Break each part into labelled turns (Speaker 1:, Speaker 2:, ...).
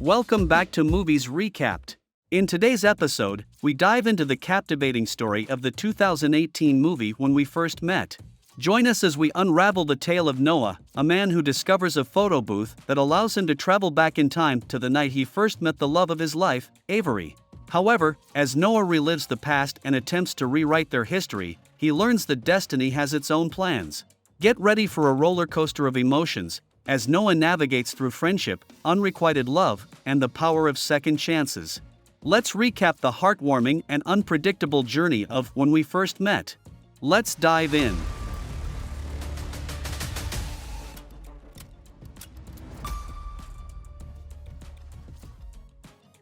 Speaker 1: Welcome back to Movies Recapped. In today's episode, we dive into the captivating story of the 2018 movie When We First Met. Join us as we unravel the tale of Noah, a man who discovers a photo booth that allows him to travel back in time to the night he first met the love of his life, Avery. However, as Noah relives the past and attempts to rewrite their history, he learns that destiny has its own plans. Get ready for a roller coaster of emotions as Noah navigates through friendship, unrequited love, and the power of second chances. Let's recap the heartwarming and unpredictable journey of When We First Met. Let's dive in.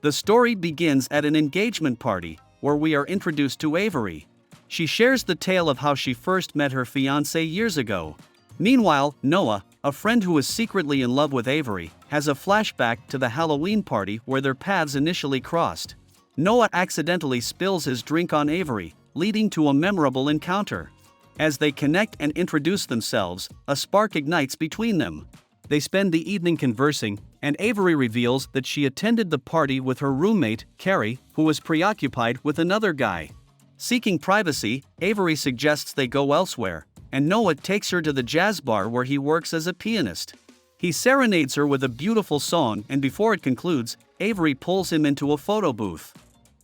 Speaker 1: The story begins at an engagement party, where we are introduced to Avery. She shares the tale of how she first met her fiancé years ago. Meanwhile, Noah, a friend who is secretly in love with Avery, has a flashback to the Halloween party where their paths initially crossed. Noah accidentally spills his drink on Avery, leading to a memorable encounter. As they connect and introduce themselves, a spark ignites between them. They spend the evening conversing, and Avery reveals that she attended the party with her roommate, Carrie, who was preoccupied with another guy. Seeking privacy, Avery suggests they go elsewhere, and Noah takes her to the jazz bar where he works as a pianist. He serenades her with a beautiful song, and before it concludes, Avery pulls him into a photo booth.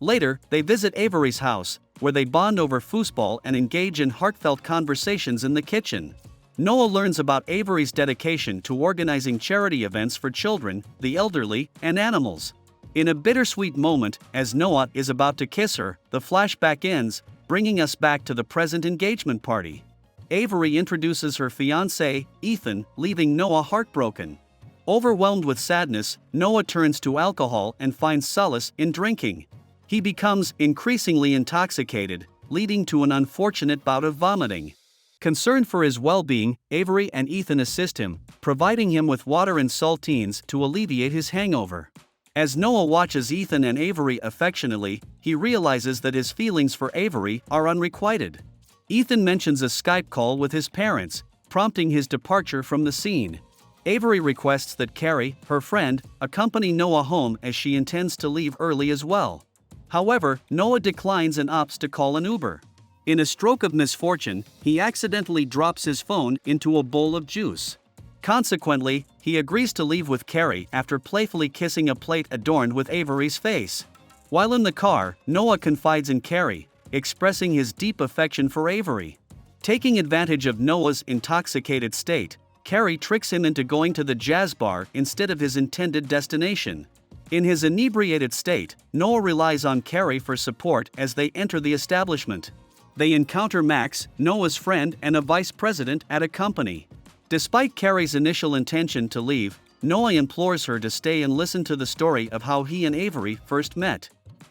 Speaker 1: Later, they visit Avery's house, where they bond over foosball and engage in heartfelt conversations in the kitchen. Noah learns about Avery's dedication to organizing charity events for children, the elderly, and animals. In a bittersweet moment, as Noah is about to kiss her, the flashback ends, bringing us back to the present engagement party. Avery introduces her fiancé, Ethan, leaving Noah heartbroken. Overwhelmed with sadness, Noah turns to alcohol and finds solace in drinking. He becomes increasingly intoxicated, leading to an unfortunate bout of vomiting. Concerned for his well-being, Avery and Ethan assist him, providing him with water and saltines to alleviate his hangover. As Noah watches Ethan and Avery affectionately, he realizes that his feelings for Avery are unrequited. Ethan mentions a Skype call with his parents, prompting his departure from the scene. Avery requests that Carrie, her friend, accompany Noah home as she intends to leave early as well. However, Noah declines and opts to call an Uber. In a stroke of misfortune, he accidentally drops his phone into a bowl of juice. Consequently, he agrees to leave with Carrie after playfully kissing a plate adorned with Avery's face. While in the car, Noah confides in Carrie, expressing his deep affection for Avery. Taking advantage of Noah's intoxicated state, Carrie tricks him into going to the jazz bar instead of his intended destination. In his inebriated state, Noah relies on Carrie for support as they enter the establishment. They encounter Max, Noah's friend and a vice president at a company. Despite Carrie's initial intention to leave, Noah implores her to stay and listen to the story of how he and Avery first met.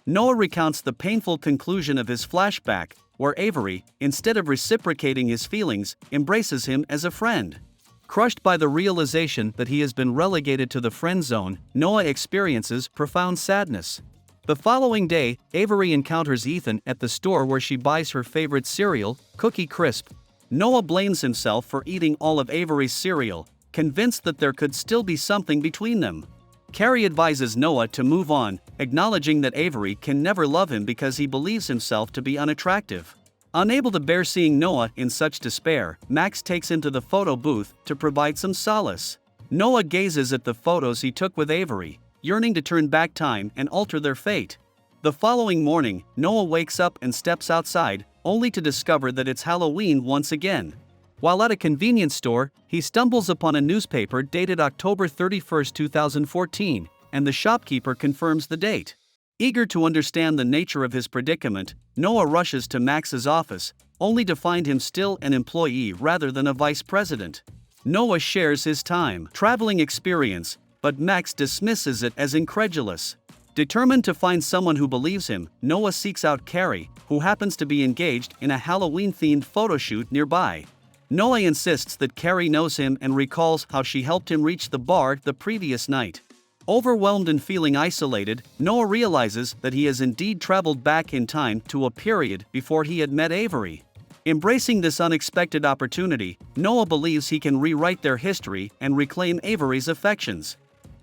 Speaker 1: Noah recounts the painful conclusion of his flashback, where Avery, instead of reciprocating his feelings, embraces him as a friend. Crushed by the realization that he has been relegated to the friend zone, Noah experiences profound sadness. The following day, Avery encounters Ethan at the store where she buys her favorite cereal, Cookie Crisp. Noah blames himself for eating all of Avery's cereal, convinced that there could still be something between them. Carrie advises Noah to move on, acknowledging that Avery can never love him because he believes himself to be unattractive. Unable to bear seeing Noah in such despair, Max takes him to the photo booth to provide some solace. Noah gazes at the photos he took with Avery, yearning to turn back time and alter their fate. The following morning, Noah wakes up and steps outside, only to discover that it's Halloween once again. While at a convenience store, he stumbles upon a newspaper dated October 31, 2014, and the shopkeeper confirms the date. Eager to understand the nature of his predicament, Noah rushes to Max's office, only to find him still an employee rather than a vice president. Noah shares his time-traveling experience, but Max dismisses it as incredulous. Determined to find someone who believes him, Noah seeks out Carrie, who happens to be engaged in a Halloween-themed photo shoot nearby. Noah insists that Carrie knows him and recalls how she helped him reach the bar the previous night. Overwhelmed and feeling isolated, Noah realizes that he has indeed traveled back in time to a period before he had met Avery. Embracing this unexpected opportunity, Noah believes he can rewrite their history and reclaim Avery's affections.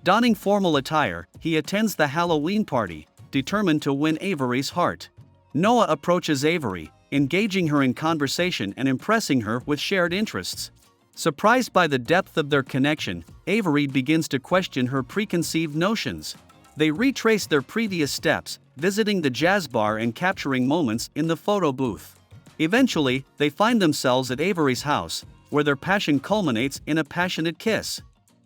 Speaker 1: Donning formal attire, he attends the Halloween party, determined to win Avery's heart. Noah approaches Avery, engaging her in conversation and impressing her with shared interests. Surprised by the depth of their connection, Avery begins to question her preconceived notions. They retrace their previous steps, visiting the jazz bar and capturing moments in the photo booth. Eventually, they find themselves at Avery's house, where their passion culminates in a passionate kiss.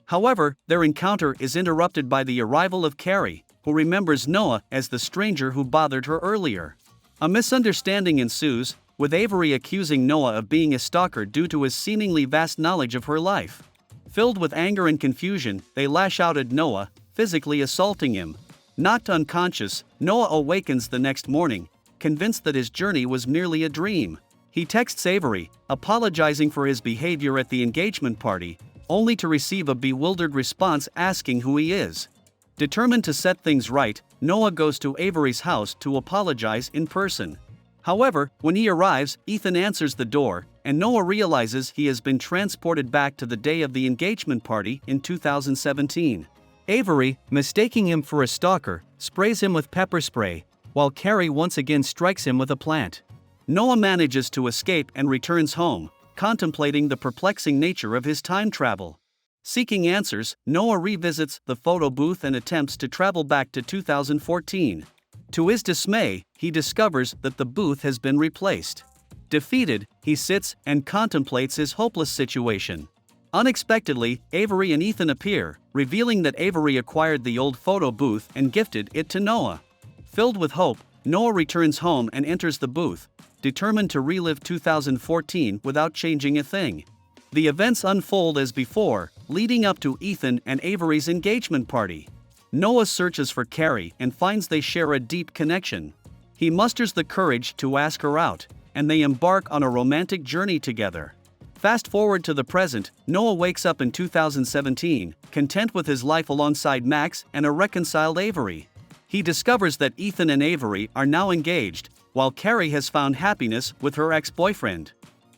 Speaker 1: However, their encounter is interrupted by the arrival of Carrie, who remembers Noah as the stranger who bothered her earlier. A misunderstanding ensues, with Avery accusing Noah of being a stalker due to his seemingly vast knowledge of her life. Filled with anger and confusion, they lash out at Noah, physically assaulting him. Knocked unconscious, Noah awakens the next morning, convinced that his journey was merely a dream. He texts Avery, apologizing for his behavior at the engagement party, only to receive a bewildered response asking who he is. Determined to set things right, Noah goes to Avery's house to apologize in person. However, when he arrives, Ethan answers the door, and Noah realizes he has been transported back to the day of the engagement party in 2017. Avery, mistaking him for a stalker, sprays him with pepper spray, while Carrie once again strikes him with a plant. Noah manages to escape and returns home, contemplating the perplexing nature of his time travel. Seeking answers, Noah revisits the photo booth and attempts to travel back to 2014. To his dismay, he discovers that the booth has been replaced. Defeated, he sits and contemplates his hopeless situation. Unexpectedly, Avery and Ethan appear, revealing that Avery acquired the old photo booth and gifted it to Noah. Filled with hope, Noah returns home and enters the booth, determined to relive 2014 without changing a thing. The events unfold as before, leading up to Ethan and Avery's engagement party. Noah searches for Carrie and finds they share a deep connection. He musters the courage to ask her out, and they embark on a romantic journey together. Fast forward to the present, Noah wakes up in 2017, content with his life alongside Max and a reconciled Avery. He discovers that Ethan and Avery are now engaged, while Carrie has found happiness with her ex-boyfriend.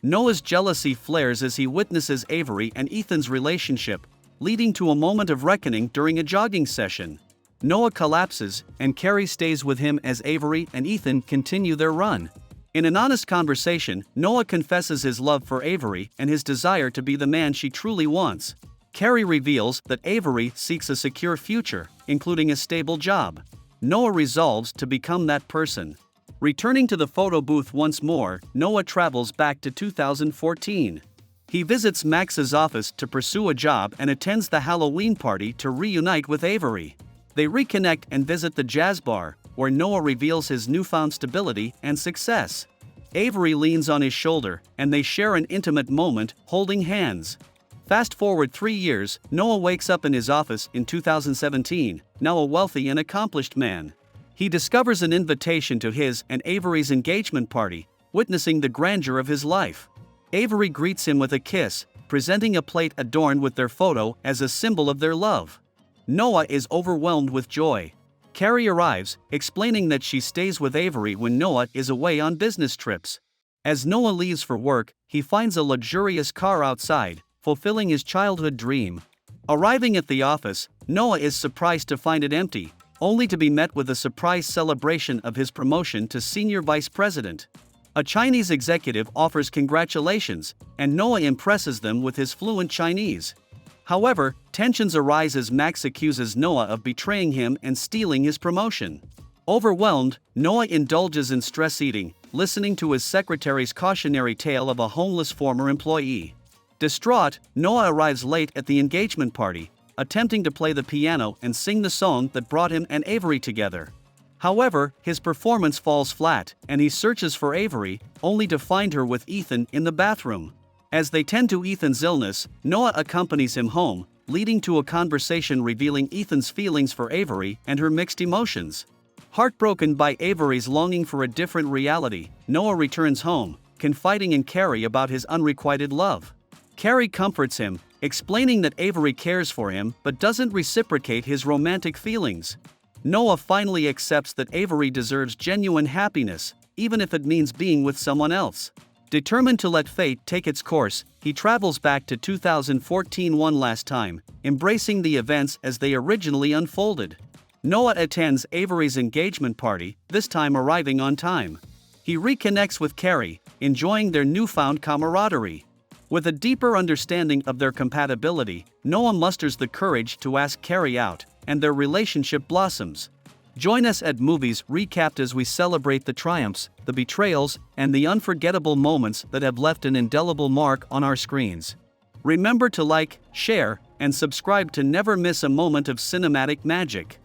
Speaker 1: Noah's jealousy flares as he witnesses Avery and Ethan's relationship, leading to a moment of reckoning during a jogging session. Noah collapses, and Carrie stays with him as Avery and Ethan continue their run. In an honest conversation, Noah confesses his love for Avery and his desire to be the man she truly wants. Carrie reveals that Avery seeks a secure future, including a stable job. Noah resolves to become that person. Returning to the photo booth once more, Noah travels back to 2014. He visits Max's office to pursue a job and attends the Halloween party to reunite with Avery. They reconnect and visit the jazz bar, where Noah reveals his newfound stability and success. Avery leans on his shoulder, and they share an intimate moment, holding hands. Fast forward 3 years, Noah wakes up in his office in 2017, now a wealthy and accomplished man. He discovers an invitation to his and Avery's engagement party, witnessing the grandeur of his life. Avery greets him with a kiss, presenting a plate adorned with their photo as a symbol of their love. Noah is overwhelmed with joy. Carrie arrives, explaining that she stays with Avery when Noah is away on business trips. As Noah leaves for work, he finds a luxurious car outside, fulfilling his childhood dream. Arriving at the office, Noah is surprised to find it empty, only to be met with a surprise celebration of his promotion to senior vice president. A Chinese executive offers congratulations, and Noah impresses them with his fluent Chinese. However, tensions arise as Max accuses Noah of betraying him and stealing his promotion. Overwhelmed, Noah indulges in stress eating, listening to his secretary's cautionary tale of a homeless former employee. Distraught, Noah arrives late at the engagement party, attempting to play the piano and sing the song that brought him and Avery together. However, his performance falls flat, and he searches for Avery, only to find her with Ethan in the bathroom. As they tend to Ethan's illness, Noah accompanies him home, leading to a conversation revealing Ethan's feelings for Avery and her mixed emotions. Heartbroken by Avery's longing for a different reality, Noah returns home, confiding in Carrie about his unrequited love. Carrie comforts him, explaining that Avery cares for him but doesn't reciprocate his romantic feelings. Noah finally accepts that Avery deserves genuine happiness, even if it means being with someone else. Determined to let fate take its course, he travels back to 2014 one last time, embracing the events as they originally unfolded. Noah attends Avery's engagement party, this time arriving on time. He reconnects with Carrie, enjoying their newfound camaraderie. With a deeper understanding of their compatibility, Noah musters the courage to ask Carrie out, and their relationship blossoms. Join us at Movies Recapped as we celebrate the triumphs, the betrayals, and the unforgettable moments that have left an indelible mark on our screens. Remember to like, share, and subscribe to never miss a moment of cinematic magic.